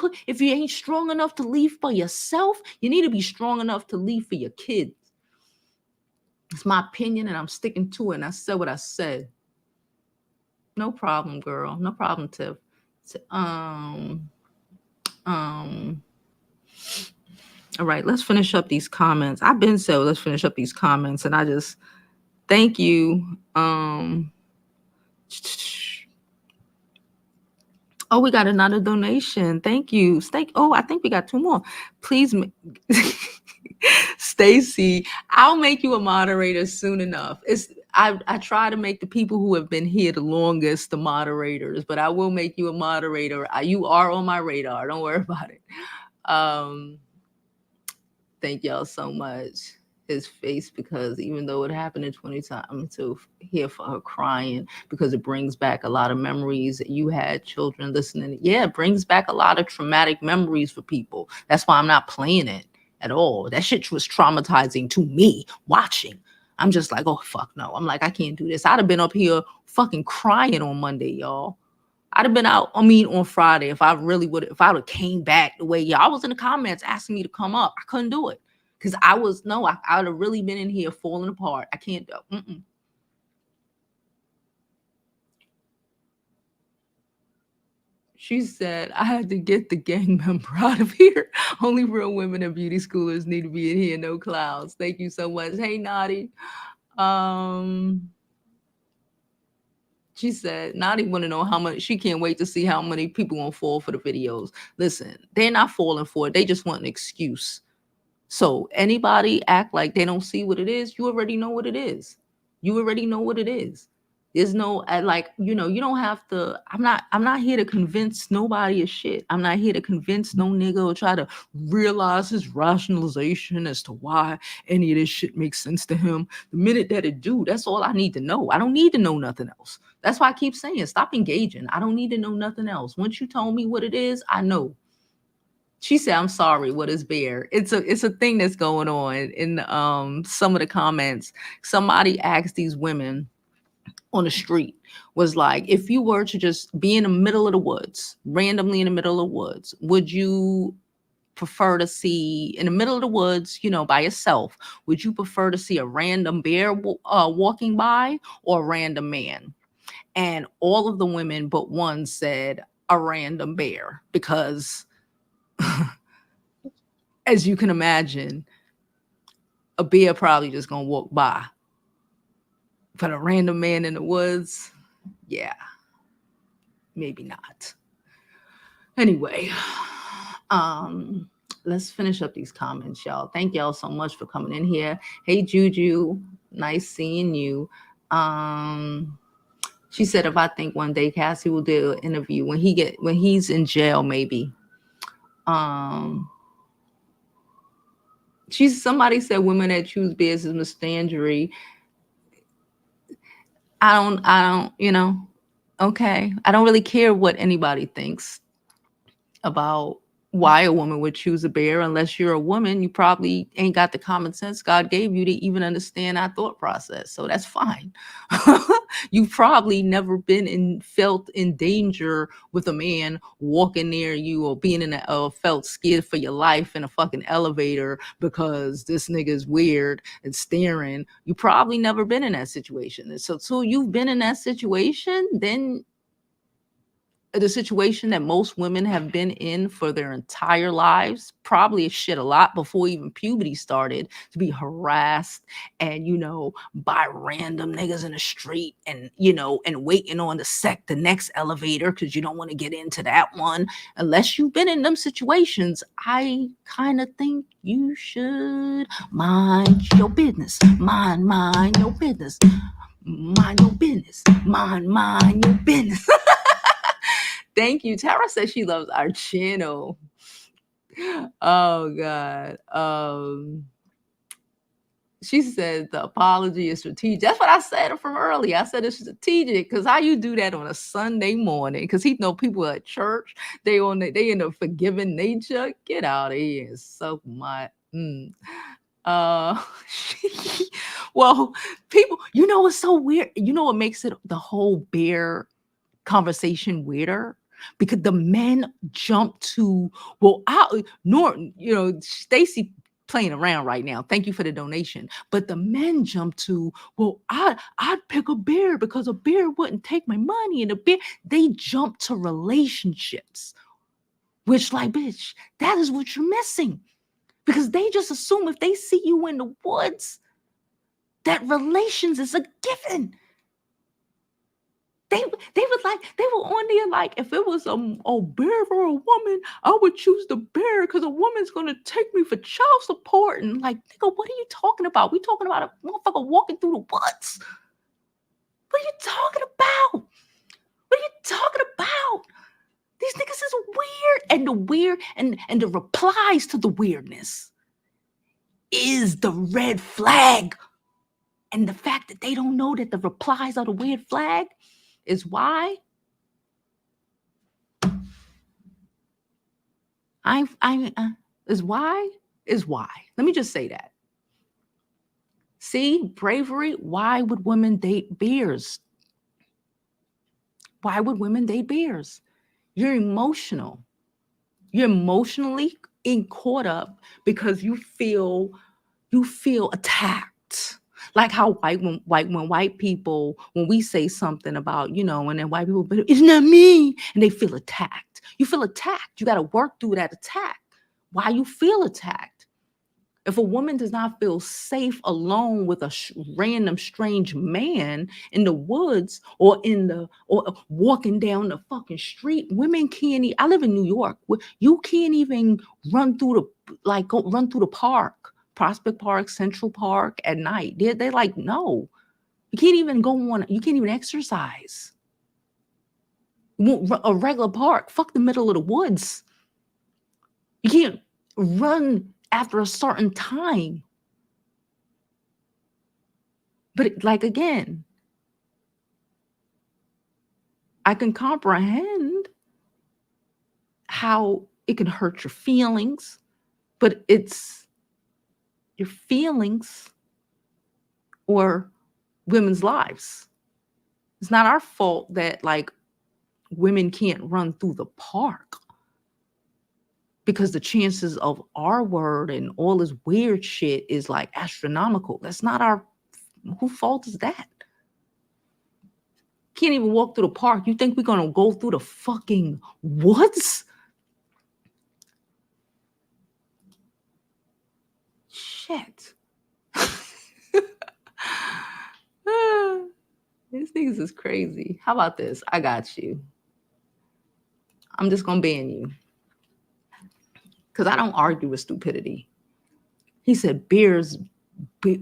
ain't strong enough to leave for yourself, you need to be strong enough to leave for your kids. It's my opinion and I'm sticking to it. And I said what I said. No problem, girl. No problem, Tiff. All right, let's finish up these comments. I've been so let's finish up these comments. And I just thank you. Oh, we got another donation. Thank you. I think we got 2 more. Please, Stacy, I'll make you a moderator soon enough. I try to make the people who have been here the longest the moderators, but I will make you a moderator. You are on my radar. Don't worry about it. Thank y'all so much. His face, because even though it happened in 20 times, I'm so here for her crying because it brings back a lot of memories. You had children listening. Yeah, it brings back a lot of traumatic memories for people. That's why I'm not playing it at all. That shit was traumatizing to me watching. I'm just like, oh, fuck no. I'm like, I can't do this. I'd have been up here fucking crying on Monday, y'all. I'd have been out, on Friday if I would have came back the way y'all was in the comments asking me to come up. I couldn't do it. Because I would have really been in here falling apart. I can't do. She said, I had to get the gang member out of here. Only real women and beauty schoolers need to be in here. No clowns. Thank you so much. Hey, Naughty. She said, Naughty want to know how much. She can't wait to see how many people gonna fall for the videos. Listen, they're not falling for it. They just want an excuse. So anybody act like they don't see what it is, you already know what it is. You already know what it is. There's no like, you don't have to. I'm not here to convince nobody of shit. I'm not here to convince no nigga or try to realize his rationalization as to why any of this shit makes sense to him. The minute that it do, that's all I need to know. I don't need to know nothing else. That's why I keep saying stop engaging. I don't need to know nothing else. Once you told me what it is, I know. She said, "I'm sorry. What is bear?" It's a thing that's going on in some of the comments. Somebody asked these women on the street, was like, if you were to just be in the middle of the woods, randomly in the middle of the woods, would you prefer to see in the middle of the woods, by yourself, would you prefer to see a random bear walking by or a random man? And all of the women but one said a random bear because as you can imagine, a bear probably just gonna walk by. But a random man in the woods, yeah, maybe not. Anyway, let's finish up these comments, y'all. Thank y'all so much for coming in here. Hey Juju, nice seeing you. She said if I think one day Cassie will do an interview when he's in jail, maybe. Somebody said women that choose bears is misandry. I don't, okay. I don't really care what anybody thinks about why a woman would choose a bear. Unless you're a woman, you probably ain't got the common sense God gave you to even understand our thought process. So that's fine. You've probably never felt in danger with a man walking near you or being felt scared for your life in a fucking elevator because this nigga is weird and staring. You probably never been in that situation. And so you've been in that situation, then the situation that most women have been in for their entire lives, probably shit a lot before even puberty started, to be harassed and, by random niggas in the street and, and waiting on the next elevator because you don't want to get into that one. Unless you've been in them situations, I kind of think you should mind your business. Mind your business. Mind your business. Mind your business. Thank you. Tara says she loves our channel. Oh God. She said the apology is strategic. That's what I said from earlier. I said it's strategic because how you do that on a Sunday morning? Because he know people at church, they in a forgiving nature. Get out of here and suck my. Well, people, what's so weird? What makes it the whole bear conversation weirder? Because the men jump to, Norton, Stacy playing around right now. Thank you for the donation. But the men jump to, I'd pick a bear because a bear wouldn't take my money. And they jump to relationships, which like, bitch, that is what you're missing. Because they just assume if they see you in the woods, that relations is a given. They were on there like, if it was a bear or a woman, I would choose the bear because a woman's gonna take me for child support. And like, nigga, what are you talking about? We talking about a motherfucker walking through the woods. What are you talking about? What are you talking about? These niggas is weird, and the weird and the replies to the weirdness is the red flag. And the fact that they don't know that the replies are the weird flag is why is why. Let me just say that. See, bravery. Why would women date bears? Why would women date bears? You're emotional. You're emotionally caught up because you feel attacked. Like how white people, when we say something about, and then white people, but it's not me, and they feel attacked. You feel attacked. You got to work through that attack. Why you feel attacked? If a woman does not feel safe alone with a random strange man in the woods or or walking down the fucking street, women can't. I live in New York. You can't even run through the park, Prospect Park, Central Park at night. They're like, no. You can't even go on, you can't even exercise. You want a regular park, fuck the middle of the woods. You can't run after a certain time. But like, again, I can comprehend how it can hurt your feelings, but it's your feelings or women's lives. It's not our fault that like women can't run through the park, because the chances of our word and all this weird shit is like astronomical. That's not our, whose fault is that? Can't even walk through the park. You think we're gonna go through the fucking woods? Shit. These niggas is crazy. How about this? I got you. I'm just gonna ban you, because I don't argue with stupidity. He said beers built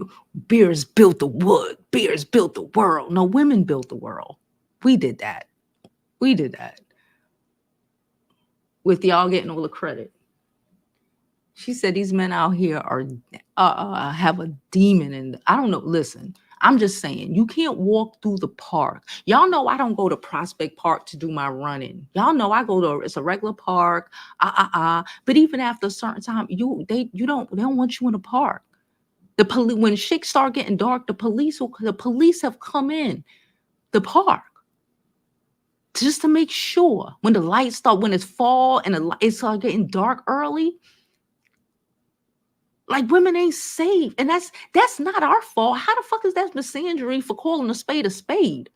the wood. Beers built the world. No, women built the world. We did that. We did that. With y'all getting all the credit. She said these men out here are have a demon, and I don't know. Listen, I'm just saying, you can't walk through the park. Y'all know I don't go to Prospect Park to do my running. Y'all know I go to, it's a regular park. But even after a certain time, they don't want you in the park. The police, when shit start getting dark, the police have come in the park just to make sure when the lights start, when it's fall and it start getting dark early. Like, women ain't safe, and that's not our fault. How the fuck is that misandry for calling a spade a spade?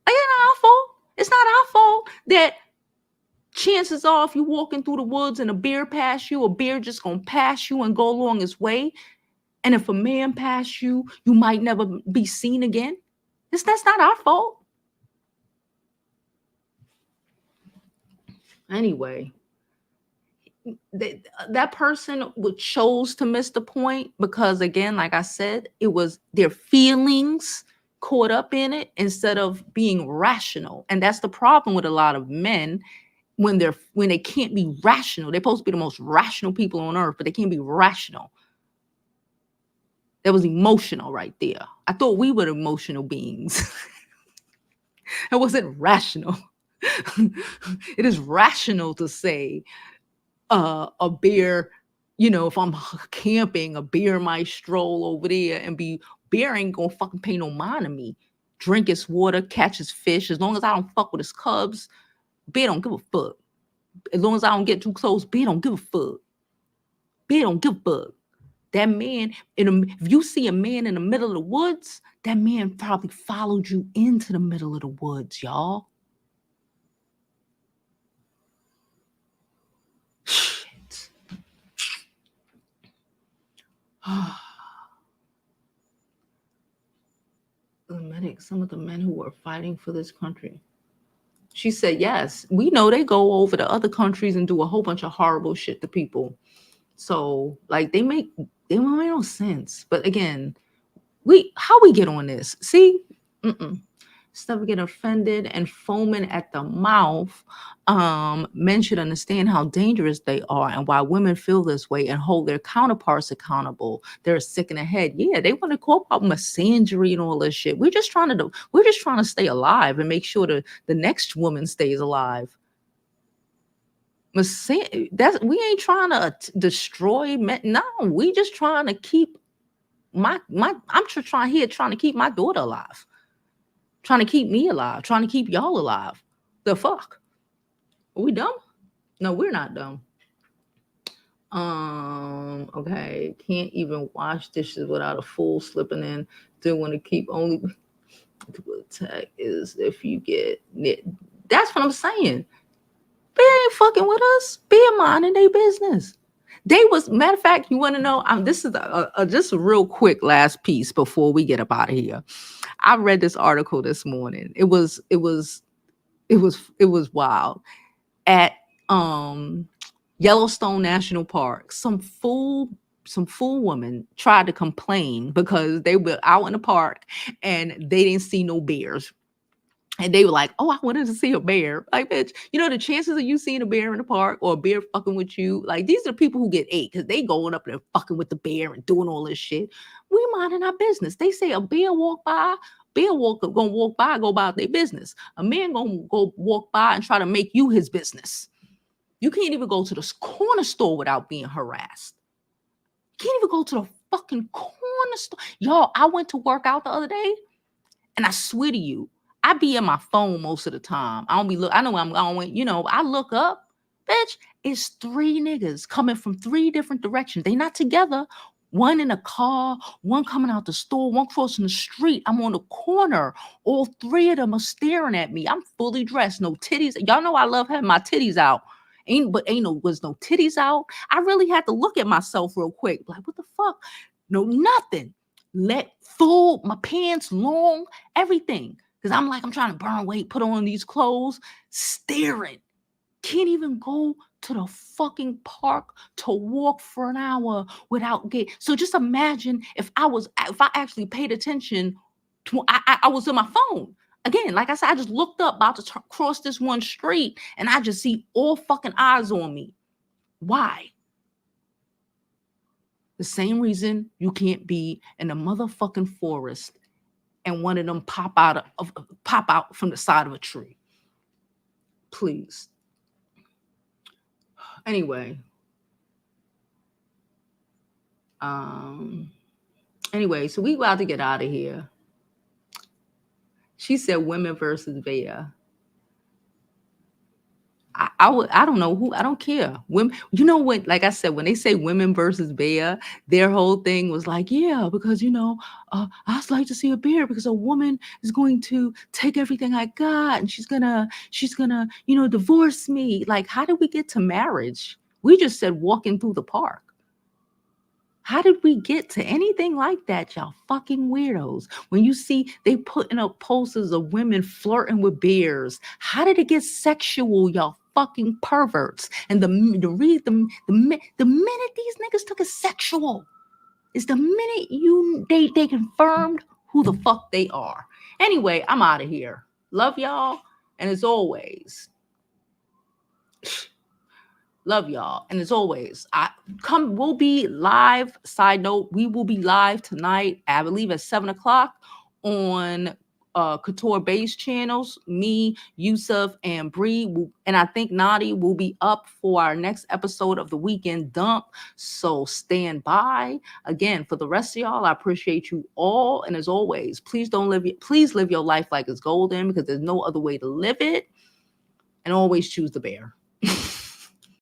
Like, it's not our fault. It's not our fault that chances are, if you walking through the woods and a bear pass you, a bear just gonna pass you and go along his way. And if a man pass you, you might never be seen again. That's not our fault. Anyway, that person chose to miss the point because, again, like I said, it was their feelings caught up in it instead of being rational. And that's the problem with a lot of men. When they can't be rational, they're supposed to be the most rational people on earth, but they can't be rational. That was emotional right there. I thought we were emotional beings. It wasn't rational. It is rational to say a bear, if I'm camping, a bear might stroll over there and bear ain't gonna fucking pay no mind to me. Drink his water, catch his fish. As long as I don't fuck with his cubs, bear don't give a fuck. As long as I don't get too close, bear don't give a fuck. Bear don't give a fuck. That man, if you see a man in the middle of the woods, that man probably followed you into the middle of the woods, y'all. Shit. Some of the men who are fighting for this country. She said, yes, we know they go over to other countries and do a whole bunch of horrible shit to people. So, like, they make no sense. But again, how we get on this? See, instead of getting offended and foaming at the mouth, men should understand how dangerous they are and why women feel this way and hold their counterparts accountable. They're sick in the head. Yeah, they want to call out misandry and all this shit. We're just trying to stay alive and make sure the next woman stays alive. We ain't trying to destroy men. No, we just trying to keep I'm just trying to keep my daughter alive. Trying to keep me alive, trying to keep y'all alive. The fuck? Are we dumb? No, we're not dumb. Okay. Can't even wash dishes without a fool slipping in. Still want to keep only attack is if you get knit. That's what I'm saying. They ain't fucking with us. Be minding their business. Matter of fact, you want to know? This is just a real quick last piece before we get up out of here. I read this article this morning. It was wild. At Yellowstone National Park, some fool some fool woman tried to complain because they were out in the park and they didn't see no bears. And they were like, "Oh, I wanted to see a bear." Like, bitch, you know the chances of you seeing a bear in the park or a bear fucking with you. Like, these are the people who get ate because they going up there fucking with the bear and doing all this shit. We minding our business. They say a bear walk by, gonna walk by, go about their business. A man gonna go walk by and try to make you his business. You can't even go to the corner store without being harassed. You can't even go to the fucking corner store. Y'all, I went to work out the other day. And I swear to you, I be in my phone most of the time. I don't be look. I know I'm going. I look up, bitch. It's three niggas coming from three different directions. They not together. One in a car, one coming out the store, one crossing the street. I'm on the corner. All three of them are staring at me. I'm fully dressed, no titties. Y'all know I love having my titties out. Was no titties out. I really had to look at myself real quick. Like, what the fuck? No, nothing. Let full, my pants long, everything. Because I'm trying to burn weight, put on these clothes, staring. Can't even go to the fucking park to walk for an hour without getting. So just imagine if I actually paid attention to, I was on my phone. Again, like I said, I just looked up about to cross this one street and I just see all fucking eyes on me. Why? The same reason you can't be in a motherfucking forest and one of them pop out from the side of a tree. Please. Anyway. So we about to get out of here. She said women versus bear. I don't know who, I don't care. Women, you know what, like I said, when they say women versus bear, their whole thing was like, yeah, because I just like to see a bear because a woman is going to take everything I got and she's gonna, divorce me. Like, how did we get to marriage? We just said walking through the park. How did we get to anything like that, y'all fucking weirdos? When you see they putting up posters of women flirting with bears, how did it get sexual, y'all fucking perverts? And the minute these niggas took it sexual is the minute they confirmed who the fuck they are. Anyway, I'm out of here. Love y'all, and as always. Love y'all. And as always, we'll be live. Side note, we will be live tonight, I believe at 7:00 on Couture Base channels. Me, Yusuf, and Bree. And I think Nadi will be up for our next episode of the Weekend Dump. So stand by. Again, for the rest of y'all, I appreciate you all. And as always, please live your life like it's golden because there's no other way to live it. And always choose the bear.